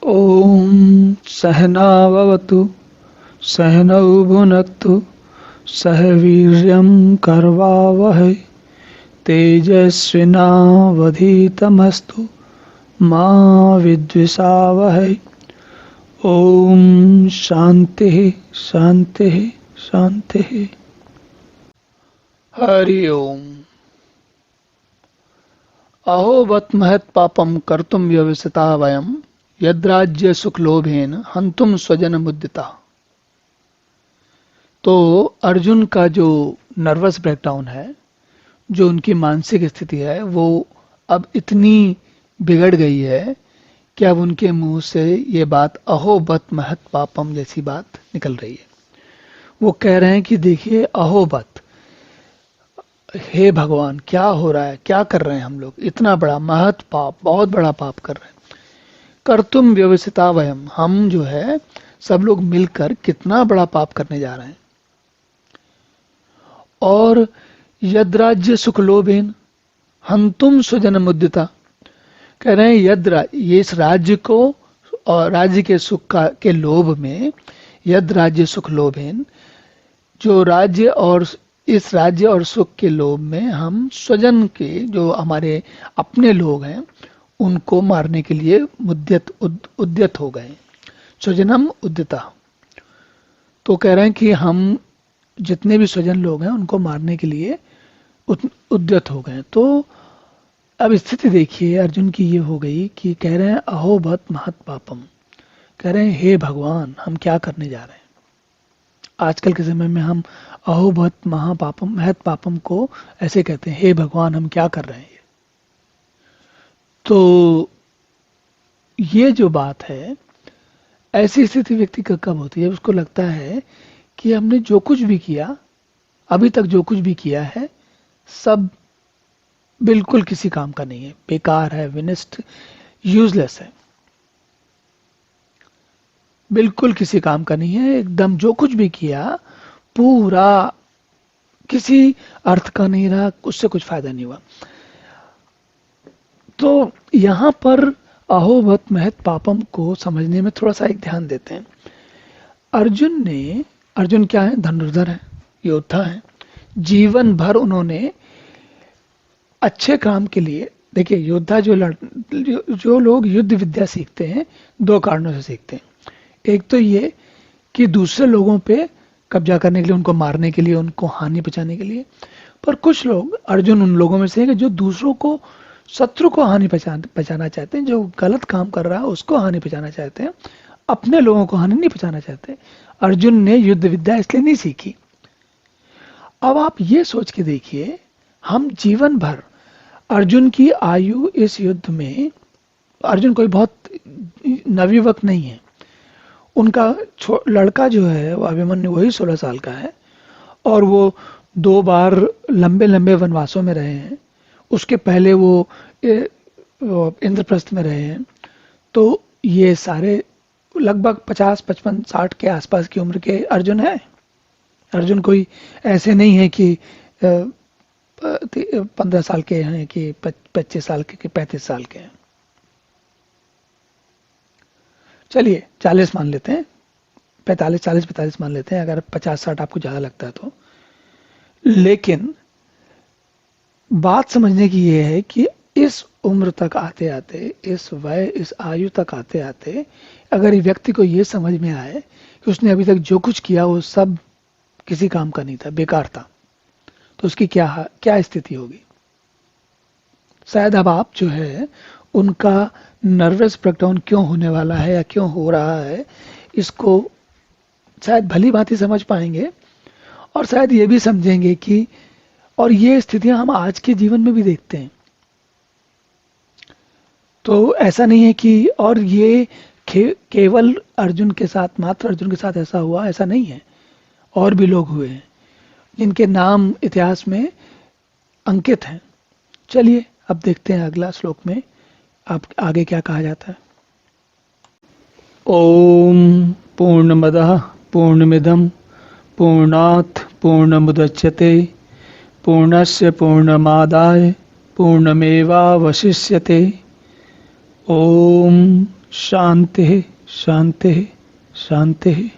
ॐ सहनाववतु सहनौ भुनक्तु सह वीर्यं करवावहै तेजस्विनावधीतमस्तु मा विद्विषावहै। ॐ शान्तिः शान्तिः शान्तिः। हरि ओम। अहो बत महत् पापम कर्तुम व्यवसिता वयम यद्राज्य सुखलोभेन हंतुम स्वजन मुद्दिता। तो अर्जुन का जो नर्वस ब्रेकडाउन है, जो उनकी मानसिक स्थिति है, वो अब इतनी बिगड़ गई है कि अब उनके मुंह से ये बात अहो बत महत् पापम जैसी बात निकल रही है। वो कह रहे हैं कि देखिए अहो बत, हे भगवान क्या हो रहा है, क्या कर रहे हैं हम लोग, इतना बड़ा महत् पाप, बहुत बड़ा पाप कर रहे हैं। कर्तुम व्यवसिता वयम, हम जो है सब लोग मिलकर कितना बड़ा पाप करने जा रहे हैं। और यद्राज्य सुख लोभेन हंतुम स्वजन मुद्दिता, कह रहे हैं ये इस राज्य को और राज्य के सुख के लोभ में, यद राज्य सुख लोभेन, जो राज्य और इस राज्य और सुख के लोभ में हम स्वजन के, जो हमारे अपने लोग हैं, उनको मारने के लिए उद्यत हो गए। स्वजनम उद्यता, तो कह रहे हैं कि हम जितने भी स्वजन लोग हैं उनको मारने के लिए उद्यत हो गए। तो अब स्थिति देखिए अर्जुन की ये हो गई कि कह रहे हैं अहो बत महत् पापम, कह रहे हैं हे भगवान हम क्या करने जा रहे हैं। आजकल के समय में हम अहो बत महापापम महत् पापम को ऐसे कहते हैं, हे भगवान हम क्या कर रहे हैं। तो ये जो बात है, ऐसी स्थिति व्यक्ति का कब होती है, उसको लगता है कि हमने जो कुछ भी किया, अभी तक जो कुछ भी किया है, सब बिल्कुल किसी काम का नहीं है, बेकार है, विनिष्ट, यूजलेस है, बिल्कुल किसी काम का नहीं है। एकदम जो कुछ भी किया पूरा किसी अर्थ का नहीं रहा, उससे कुछ फायदा नहीं हुआ। तो यहां पर अहोबत महत् पापम को समझने में थोड़ा सा एक ध्यान देते हैं। अर्जुन क्या है, धनुर्धर है, योद्धा है। जीवन भर उन्होंने अच्छे काम के लिए, देखिए योद्धा जो लोग युद्ध विद्या सीखते हैं, दो कारणों से सीखते हैं। एक तो ये कि दूसरे लोगों पे कब्जा करने के लिए, उनको मारने के लिए, उनको हानि पहुंचाने के लिए। पर कुछ लोग, अर्जुन उन लोगों में से है कि जो दूसरों को, शत्रु को हानि पहुंचाना चाहते हैं, जो गलत काम कर रहा है उसको हानि पहुंचाना चाहते हैं, अपने लोगों को हानि नहीं पहुंचाना चाहते। अर्जुन ने युद्ध विद्या इसलिए नहीं सीखी। अब आप ये सोच के देखिए, हम जीवन भर, अर्जुन की आयु इस युद्ध में, अर्जुन कोई बहुत नवयुवक नहीं है, उनका लड़का जो है वो अभिमन्यु, वही 16 साल का है, और वो 2 बार लंबे लंबे वनवासों में रहे हैं। उसके पहले वो इंद्रप्रस्थ में रहे हैं। तो ये सारे लगभग 50, 55, 60 के आसपास की उम्र के अर्जुन है। अर्जुन कोई ऐसे नहीं है कि 15 साल के हैं, कि 25 साल के, कि 35 साल के हैं। चलिए 40 मान लेते हैं, 40-45 मान लेते हैं, अगर 50-60 आपको ज्यादा लगता है तो। लेकिन बात समझने की ये है कि इस उम्र तक आते आते, इस वय, इस आयु तक आते आते, अगर ये व्यक्ति को ये समझ में आए कि उसने अभी तक जो कुछ किया वो सब किसी काम का नहीं था, बेकार था, तो उसकी क्या स्थिति होगी। शायद अब आप जो है उनका नर्वस ब्रेकडाउन क्यों होने वाला है या क्यों हो रहा है, इसको शायद भली भांति समझ पाएंगे, और शायद ये भी समझेंगे कि, और ये स्थितियां हम आज के जीवन में भी देखते हैं। तो ऐसा नहीं है कि, और ये केवल अर्जुन के साथ, मात्र अर्जुन के साथ ऐसा हुआ, ऐसा नहीं है, और भी लोग हुए हैं जिनके नाम इतिहास में अंकित हैं। चलिए अब देखते हैं अगला श्लोक में अब आगे क्या कहा जाता है। ओम पूर्णमदः पूर्णमिदं पूर्णात् पूर्णमुदच्यते पूर्णस्य पूर्णमादाय पूर्णमेवावशिष्यते। ओम शांति शांति शांति।